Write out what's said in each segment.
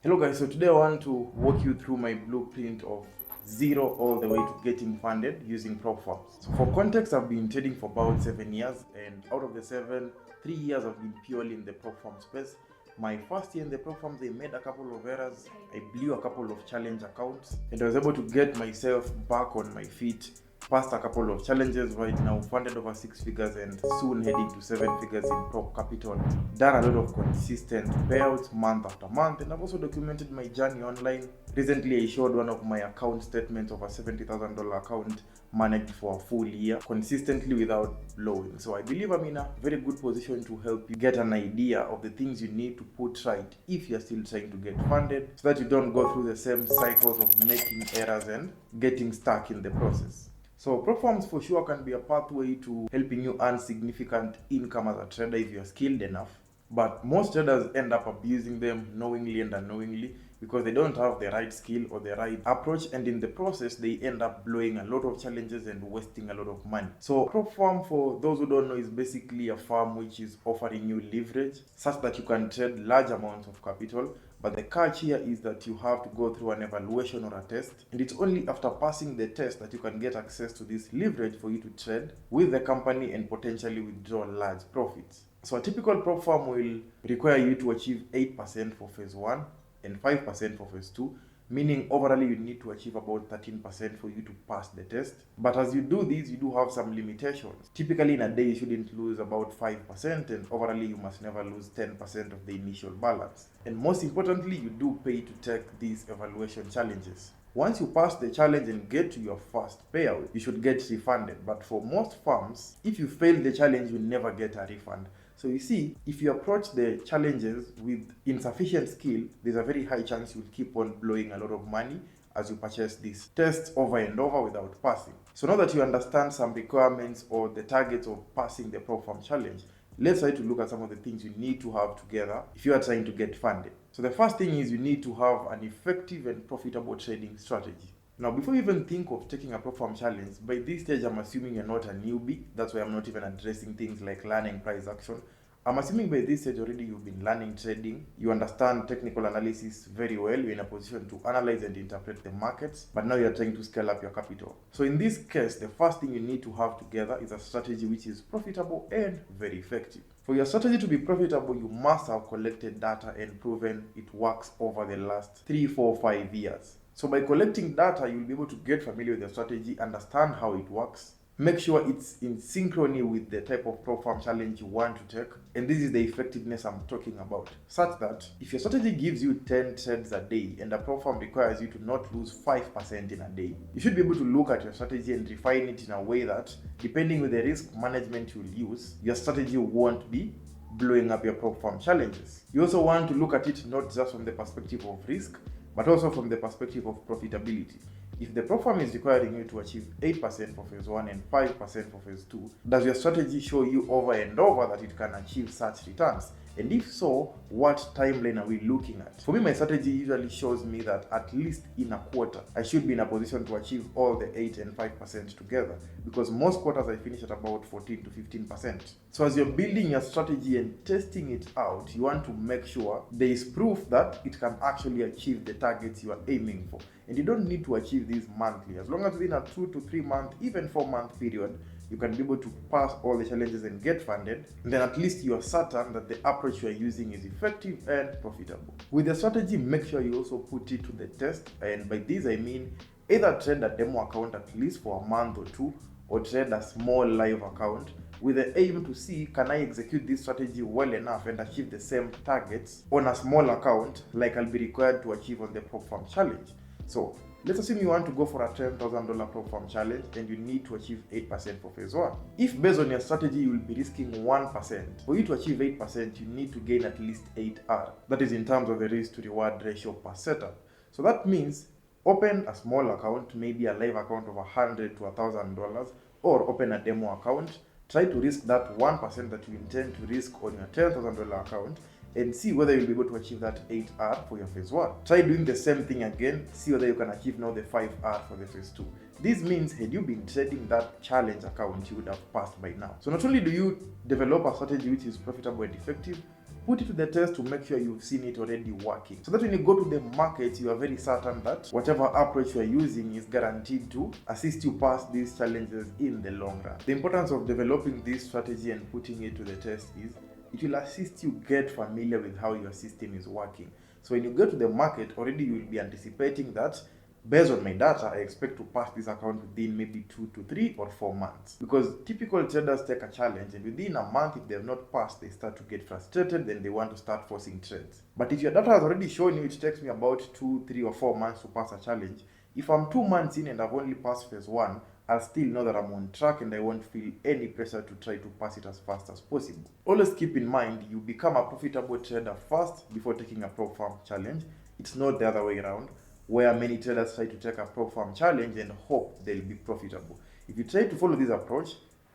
Hello guys, so today I want to walk you through my blueprint of zero all the way to getting funded using Propfirm. So for context, I've been trading for about 7 years, and out of the 7, 3 years have been purely in the Propfirm space. My first year in the Propfirm, they made a couple of errors. I blew a couple of challenge accounts, and I was able to get myself back on my feet, passed a couple of challenges. Right now funded over 6 figures and soon heading to 7 figures in prop capital. Done a lot of consistent payouts month after month, and I've also documented my journey online. Recently I showed one of my account statements of a $70,000 account managed for a full year consistently without blowing. So I believe I'm in a very good position to help you get an idea of the things you need to put right if you're still trying to get funded, so that you don't go through the same cycles of making errors and getting stuck in the process. So Propfirms for sure can be a pathway to helping you earn significant income as a trader if you're skilled enough. But most traders end up abusing them knowingly and unknowingly because they don't have the right skill or the right approach, and in the process they end up blowing a lot of challenges and wasting a lot of money. So Propfirm, for those who don't know, is basically a firm which is offering you leverage such that you can trade large amounts of capital. But the catch here is that you have to go through an evaluation or a test, and it's only after passing the test that you can get access to this leverage for you to trade with the company and potentially withdraw large profits. So a typical prop firm will require you to achieve 8% for phase 1 and 5% for phase 2, meaning overall you need to achieve about 13% for you to pass the test. But as you do this, you do have some limitations. Typically in a day you shouldn't lose about 5%, and overall you must never lose 10% of the initial balance. And most importantly, you do pay to take these evaluation challenges. Once you pass the challenge and get to your first payout, you should get refunded. But for most firms, if you fail the challenge, you never get a refund. So you see, if you approach the challenges with insufficient skill, there's a very high chance you'll keep on blowing a lot of money as you purchase these tests over and over without passing. So now that you understand some requirements or the targets of passing the Propfirm challenge, let's try to look at some of the things you need to have together if you are trying to get funded. So the first thing is you need to have an effective and profitable trading strategy. Now, before you even think of taking a Propfirm challenge, by this stage I'm assuming you're not a newbie. That's why I'm not even addressing things like learning price action. I'm assuming by this stage already you've been learning trading, you understand technical analysis very well, you're in a position to analyze and interpret the markets, but now you're trying to scale up your capital. So in this case, the first thing you need to have together is a strategy which is profitable and very effective. For your strategy to be profitable, you must have collected data and proven it works over the last 3, 4, 5 years. So by collecting data, you'll be able to get familiar with your strategy, understand how it works, make sure it's in synchrony with the type of Propfirm challenge you want to take, and this is the effectiveness I'm talking about, such that if your strategy gives you 10 trades a day and a Propfirm requires you to not lose 5% in a day, you should be able to look at your strategy and refine it in a way that, depending with the risk management you'll use, your strategy won't be blowing up your Propfirm challenges. You also want to look at it not just from the perspective of risk, but also from the perspective of profitability. If the Propfirm is requiring you to achieve 8% for phase 1 and 5% for phase 2, does your strategy show you over and over that it can achieve such returns? And if so, what timeline are we looking at? For me, my strategy usually shows me that at least in a quarter, I should be in a position to achieve all the 8 and 5% together, because most quarters I finish at about 14 to 15%. So as you're building your strategy and testing it out, you want to make sure there is proof that it can actually achieve the targets you are aiming for. And you don't need to achieve these monthly. As long as within a 2 to 3 month, even 4-month period, you can be able to pass all the challenges and get funded, then at least you are certain that the approach you are using is effective and profitable. With the strategy, make sure you also put it to the test, and by this I mean either trade a demo account at least for a month or 2, or trade a small live account with the aim to see, can I execute this strategy well enough and achieve the same targets on a small account like I'll be required to achieve on the Propfirm challenge. So let's assume you want to go for a $10,000 Propfirm challenge and you need to achieve 8% for phase 1. If based on your strategy you will be risking 1%, for you to achieve 8%, you need to gain at least 8R. That is in terms of the risk to reward ratio per setup. So that means open a small account, maybe a live account of $100 to $1,000, or open a demo account. Try to risk that 1% that you intend to risk on your $10,000 account, and see whether you'll be able to achieve that 8R for your phase 1. Try doing the same thing again, see whether you can achieve now the 5R for the phase 2. This means had you been trading that challenge account, you would have passed by now. So not only do you develop a strategy which is profitable and effective, put it to the test to make sure you've seen it already working, so that when you go to the market, you are very certain that whatever approach you are using is guaranteed to assist you pass these challenges in the long run. The importance of developing this strategy and putting it to the test is it will assist you get familiar with how your system is working. So when you go to the market, already you will be anticipating that based on my data, I expect to pass this account within maybe 2 to 3 or 4 months. Because typical traders take a challenge and within a month, if they have not passed, they start to get frustrated, then they want to start forcing trades. But if your data has already shown you it takes me about 2, 3 or 4 months to pass a challenge, if I'm 2 months in and I've only passed phase 1, I'll still know that I'm on track and I won't feel any pressure to try to pass it as fast as possible. Always keep in mind, you become a profitable trader first before taking a Propfirm challenge. It's not the other way around, where many traders try to take a Propfirm challenge and hope they'll be profitable. If you try to follow this approach,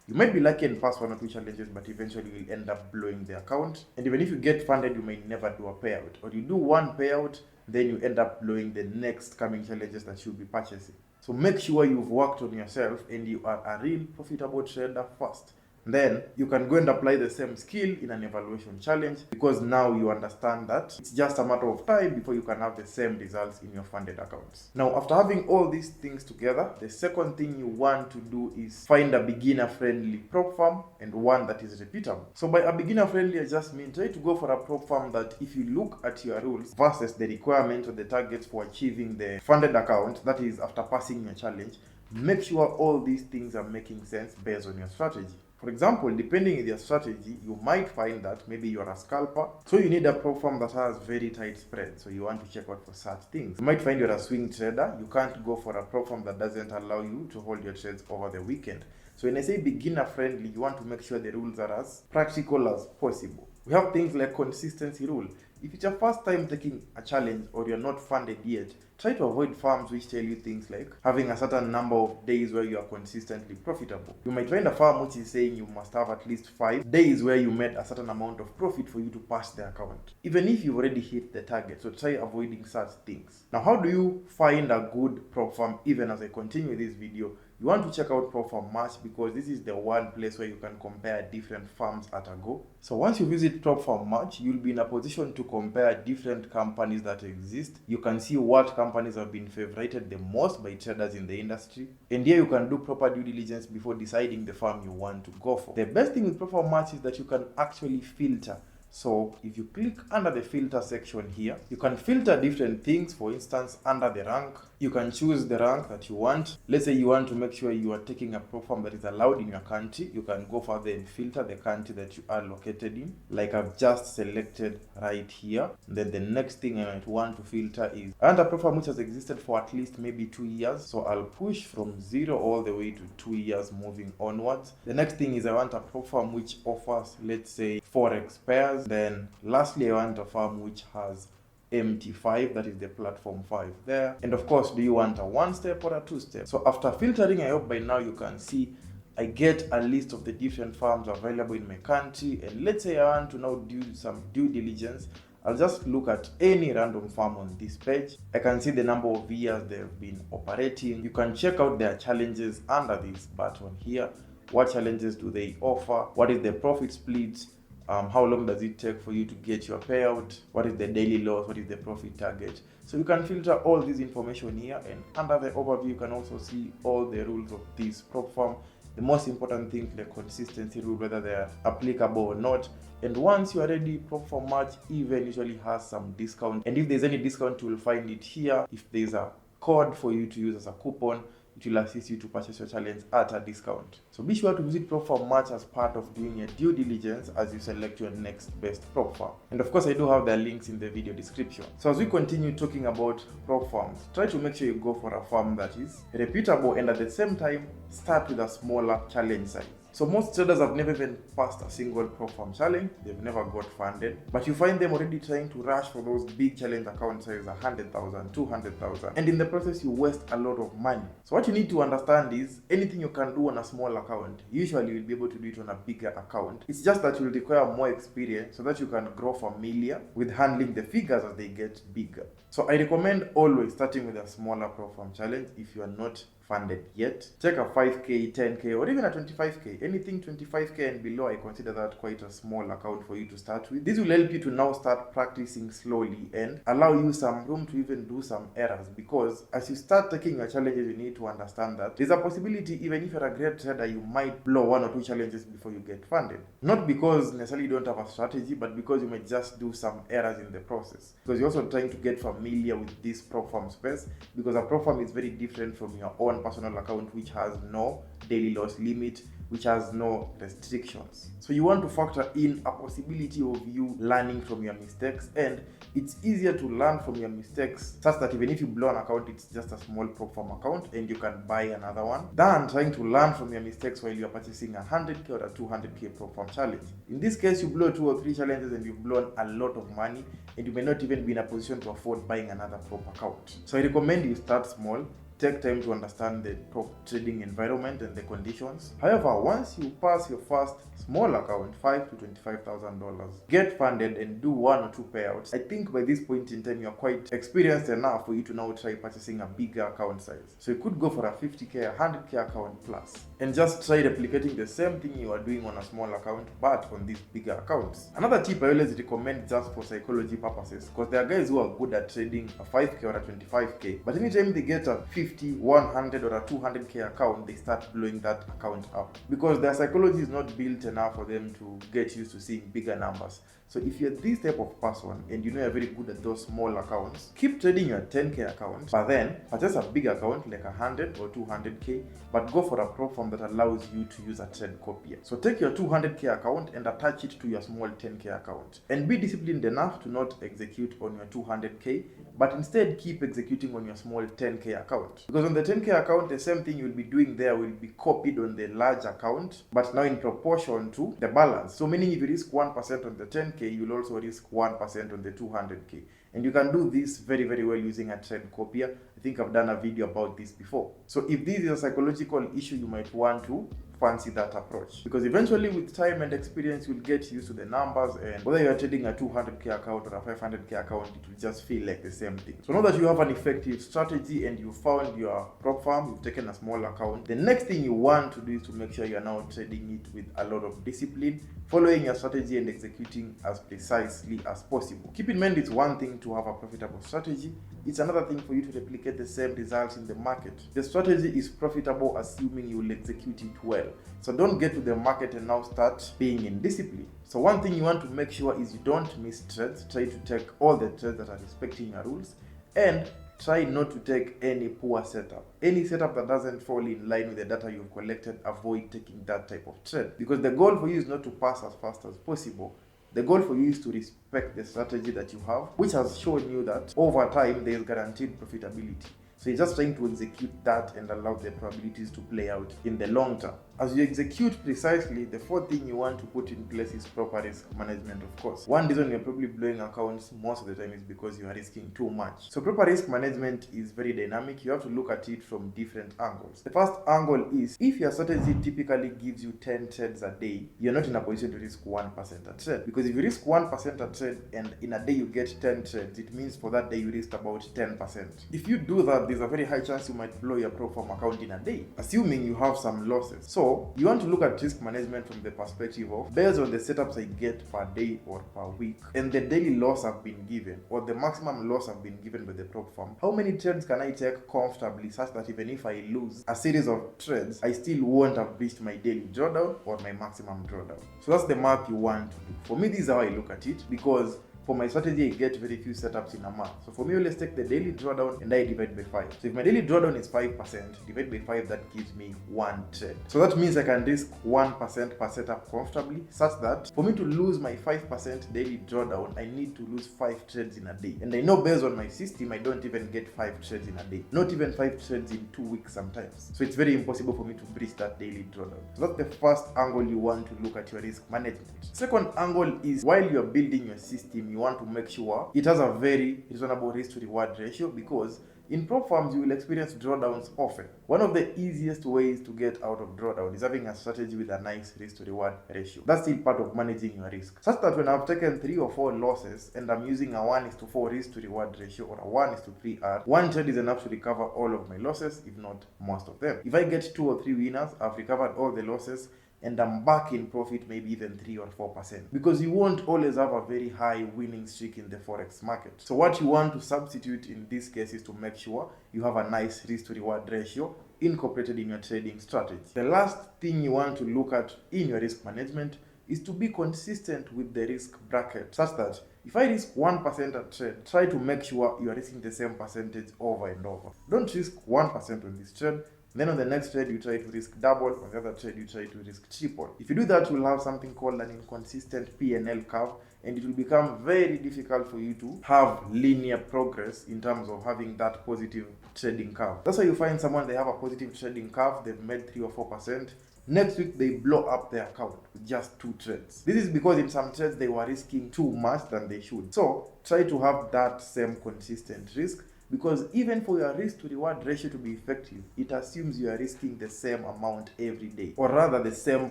you might be lucky and pass 1 or 2 challenges, but eventually you'll end up blowing the account. And even if you get funded, you may never do a payout. Or you do one payout, then you end up blowing the next coming challenges that you'll be purchasing. So make sure you've worked on yourself and you are a real profitable trader first. Then you can go and apply the same skill in an evaluation challenge, because now you understand that it's just a matter of time before you can have the same results in your funded accounts. Now, after having all these things together, the second thing you want to do is find a beginner-friendly Propfirm and one that is repeatable. So by a beginner-friendly, I just mean try to go for a Propfirm that if you look at your rules versus the requirements or the targets for achieving the funded account, that is after passing your challenge, make sure all these things are making sense based on your strategy. For example, depending on your strategy, you might find that maybe you're a scalper, so you need a Propfirm that has very tight spread, so you want to check out for such things. You might find you're a swing trader, you can't go for a Propfirm that doesn't allow you to hold your trades over the weekend. So when I say beginner friendly, you want to make sure the rules are as practical as possible. We have things like consistency rule. If it's your first time taking a challenge or you're not funded yet, try to avoid firms which tell you things like having a certain number of days where you are consistently profitable. You might find a firm which is saying you must have at least 5 days where you made a certain amount of profit for you to pass the account, even if you've already hit the target. So try avoiding such things. Now, how do you find a good Propfirm? Even as I continue this video, you want to check out Propfirm Match, because this is the one place where you can compare different firms at a go. So once you visit Propfirm Match, you'll be in a position to compare different companies that exist. You can see what companies have been favorited the most by traders in the industry. And here you can do proper due diligence before deciding the firm you want to go for. The best thing with Propfirm Match is that you can actually filter. So if you click under the filter section here, you can filter different things. For instance, under the rank, you can choose the rank that you want. Let's say you want to make sure you are taking a Propfirm that is allowed in your country. You can go further and filter the country that you are located in, like I've just selected right here. Then the next thing I might want to filter is I want a Propfirm which has existed for at least maybe 2 years. So I'll push from 0 all the way to 2 years moving onwards. The next thing is I want a Propfirm which offers, let's say, Forex pairs. Then lastly, I want a firm which has MT5, that is the platform 5 there. And of course, do you want a 1-step or a 2-step? So after filtering, I hope by now you can see I get a list of the different firms available in my country. And let's say I want to now do some due diligence. I'll just look at any random firm on this page. I can see the number of years they've been operating. You can check out their challenges under this button here. What challenges do they offer? What is the profit split? How long does it take for you to get your payout? What is the daily loss? What is the profit target? So you can filter all this information here, and under the overview you can also see all the rules of this Propfirm. The most important thing, the consistency rule, whether they are applicable or not. And once you are ready, Propfirm Match even usually has some discount, and if there's any discount you will find it here. If there's a code for you to use as a coupon, it will assist you to purchase your challenge at a discount. So be sure to visit Propfirm Match as part of doing your due diligence as you select your next best Propfirm. And of course, I do have the links in the video description. So as we continue talking about Propfirms, try to make sure you go for a firm that is reputable and at the same time start with a smaller challenge size. So most traders have never even passed a single Propfirm challenge. They've never got funded, but you find them already trying to rush for those big challenge account size, 100,000, 200,000, and in the process you waste a lot of money. So what you need to understand is anything you can do on a small account, usually you'll be able to do it on a bigger account. It's just that you'll require more experience so that you can grow familiar with handling the figures as they get bigger. So I recommend always starting with a smaller Propfirm challenge if you are not funded yet, check a 5k, 10k, or even a 25k. Anything 25k and below, I consider that quite a small account for you to start with. This will help you to now start practicing slowly and allow you some room to even do some errors, because as you start taking your challenges, you need to understand that there's a possibility, even if you're a great trader, you might blow one or two challenges before you get funded. Not because necessarily you don't have a strategy, but because you might just do some errors in the process. Because you're also trying to get familiar with this Propfirm space, because a Propfirm is very different from your own personal account, which has no daily loss limit, which has no restrictions. So you want to factor in a possibility of you learning from your mistakes, and it's easier to learn from your mistakes such that even if you blow an account, it's just a small Propfirm account and you can buy another one, than trying to learn from your mistakes while you're purchasing a 100k or a 200k Propfirm challenge. In this case, you blow 2 or 3 challenges and you've blown a lot of money, and you may not even be in a position to afford buying another prop account. So I recommend you start small. Take time to understand the prop trading environment and the conditions. However, once you pass your first small account, $5,000 to $25,000, get funded and do 1 or 2 payouts, I think by this point in time, you're quite experienced enough for you to now try purchasing a bigger account size. So you could go for a 50k, 100k account plus, and just try replicating the same thing you are doing on a small account, but on these bigger accounts. Another tip I always recommend, just for psychology purposes, because there are guys who are good at trading a 5k or a 25k, but anytime they get a 50, 100 or a 200k account, they start blowing that account up, because their psychology is not built enough for them to get used to seeing bigger numbers. So if you're this type of person and you know you're very good at those small accounts, keep trading your 10k account, but then purchase a big account like 100 or 200k, but go for a Propfirm that allows you to use a trade copier. So take your 200k account and attach it to your small 10k account, and be disciplined enough to not execute on your 200k, but instead keep executing on your small 10k account. Because on the 10k account, the same thing you'll be doing there will be copied on the large account, but now in proportion to the balance. So meaning if you risk 1% on the 10k, you'll also risk 1% on the 200k. And you can do this very, very well using a trade copier. I think I've done a video about this before. So if this is a psychological issue, you might want to fancy that approach, because eventually with time and experience you'll get used to the numbers, and whether you're trading a 200k account or a 500k account, it will just feel like the same thing. So now that you have an effective strategy and you found your Propfirm, you've taken a small account, the next thing you want to do is to make sure you're now trading it with a lot of discipline, following your strategy and executing as precisely as possible. Keep in mind, it's one thing to have a profitable strategy, it's another thing for you to replicate the same results in the market. The strategy is profitable assuming you will execute it well. So don't get to the market and now start being indisciplined. So one thing you want to make sure is you don't miss trades. Try to take all the trades that are respecting your rules, and try not to take any poor setup. Any setup that doesn't fall in line with the data you've collected, avoid taking that type of trade, because the goal for you is not to pass as fast as possible. The goal for you is to respect the strategy that you have, which has shown you that over time there is guaranteed profitability. So you're just trying to execute that and allow the probabilities to play out in the long term. As you execute precisely, the fourth thing you want to put in place is proper risk management, of course. One reason you're probably blowing accounts most of the time is because you are risking too much. So proper risk management is very dynamic. You have to look at it from different angles. The first angle is, if your strategy typically gives you 10 trades a day, you're not in a position to risk 1% a trade. Because if you risk 1% a trade and in a day you get 10 trades, it means for that day you risked about 10%. If you do that, there's a very high chance you might blow your Propfirm account in a day, assuming you have some losses. So you want to look at risk management from the perspective of, based on the setups I get per day or per week, and the daily loss I've been given, or the maximum loss I've been given by the Propfirm, how many trades can I take comfortably such that even if I lose a series of trades, I still won't have reached my daily drawdown or my maximum drawdown. So that's the math you want to do. For me, this is how I look at it, because for my strategy, I get very few setups in a month. So for me, let's take the daily drawdown and I divide by 5. So if my daily drawdown is 5%, divide by 5, that gives me 1 trade. So that means I can risk 1% per setup comfortably, such that for me to lose my 5% daily drawdown, I need to lose 5 trades in a day. And I know based on my system, I don't even get 5 trades in a day. Not even 5 trades in 2 weeks sometimes. So it's very impossible for me to breach that daily drawdown. So that's the first angle you want to look at your risk management. Second angle is, while you're building your system, you you want to make sure it has a very reasonable risk to reward ratio, because in prop firms, you will experience drawdowns often. One of the easiest ways to get out of drawdown is having a strategy with a nice risk to reward ratio. That's still part of managing your risk. Such that when I've taken 3 or 4 losses and I'm using a 1:4 risk to reward ratio or a 1:3 R, one trade is enough to recover all of my losses, if not most of them. If I get 2 or 3 winners, I've recovered all the losses and I'm back in profit, maybe even 3 or 4%. Because you won't always have a very high winning streak in the forex market. So what you want to substitute in this case is to make sure you have a nice risk to reward ratio incorporated in your trading strategy. The last thing you want to look at in your risk management is to be consistent with the risk bracket, such that if I risk 1% a trade, try to make sure you are risking the same percentage over and over. Don't risk 1% on this trade, then on the next trade you try to risk double, on the other trade you try to risk triple. If you do that, you'll have something called an inconsistent P&L curve, and it will become very difficult for you to have linear progress in terms of having that positive trading curve. That's why you find someone, they have a positive trading curve, they've made 3 or 4%. Next week, they blow up their account with just 2 trades. This is because in some trades, they were risking too much than they should. So try to have that same consistent risk, because even for your risk to reward ratio to be effective, it assumes you are risking the same amount every day, or rather the same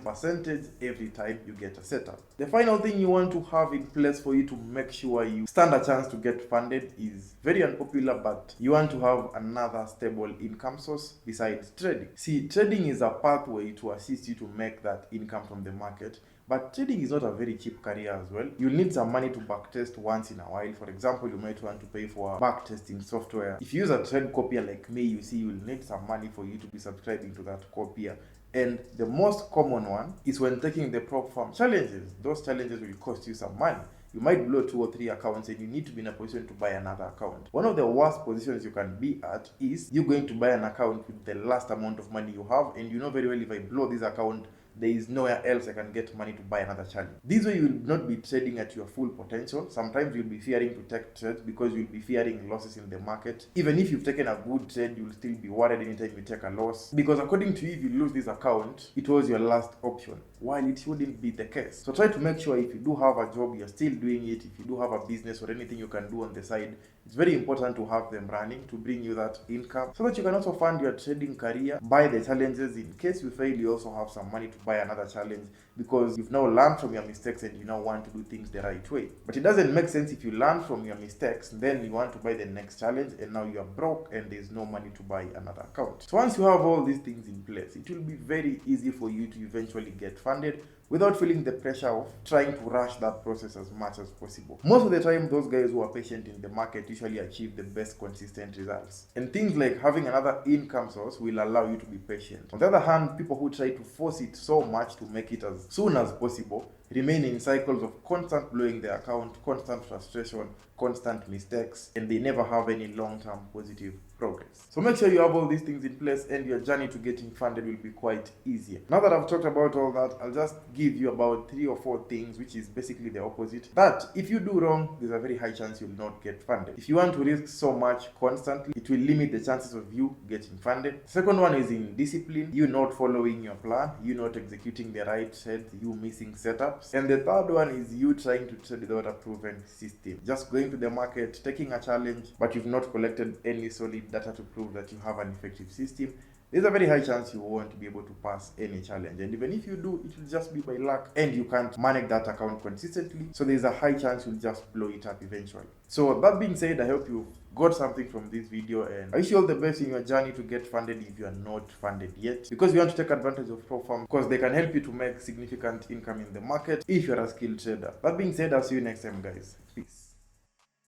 percentage every time you get a setup. The final thing you want to have in place for you to make sure you stand a chance to get funded is very unpopular, but you want to have another stable income source besides trading. See, trading is a pathway to assist you to make that income from the market. But trading is not a very cheap career as well. You'll need some money to backtest once in a while. For example, you might want to pay for backtesting software. If you use a trade copier like me, you see you'll need some money for you to be subscribing to that copier. And the most common one is when taking the Propfirm challenges. Those challenges will cost you some money. You might blow 2 or 3 accounts and you need to be in a position to buy another account. One of the worst positions you can be at is you going to buy an account with the last amount of money you have, and you know very well, if I blow this account, there is nowhere else I can get money to buy another challenge. This way you will not be trading at your full potential. Sometimes you'll be fearing to take trades because you'll be fearing losses in the market. Even if you've taken a good trade, you'll still be worried anytime you take a loss, because according to you, if you lose this account, it was your last option, while it shouldn't be the case. So try to make sure if you do have a job, you're still doing it. If you do have a business or anything you can do on the side, it's very important to have them running to bring you that income, so that you can also fund your trading career, buy the challenges. In case you fail, you also have some money to buy another challenge, because you've now learned from your mistakes and you now want to do things the right way. But it doesn't make sense if you learn from your mistakes, then you want to buy the next challenge and now you are broke and there's no money to buy another account. So once you have all these things in place, it will be very easy for you to eventually get funded without feeling the pressure of trying to rush that process as much as possible. Most of the time, those guys who are patient in the market usually achieve the best consistent results. And things like having another income source will allow you to be patient. On the other hand, people who try to force it so much to make it as soon as possible remain in cycles of constant blowing their account, constant frustration, constant mistakes, and they never have any long-term positive progress. So make sure you have all these things in place and your journey to getting funded will be quite easier. Now that I've talked about all that, I'll just give you about 3 or 4 things, which is basically the opposite, that if you do wrong, there's a very high chance you'll not get funded. If you want to risk so much constantly, it will limit the chances of you getting funded. Second one is indiscipline, you not following your plan, you not executing the right trades, you missing setups. And the third one is you trying to trade without a proven system. Just going to the market, taking a challenge, but you've not collected any solid data to prove that you have an effective system. There's a very high chance you won't be able to pass any challenge. And even if you do, it will just be by luck and you can't manage that account consistently. So there's a high chance you'll just blow it up eventually. So that being said, I hope you got something from this video, and I wish you all the best in your journey to get funded if you are not funded yet, because you want to take advantage of Propfirm, because they can help you to make significant income in the market if you're a skilled trader. That being said, I'll see you next time, guys. Peace.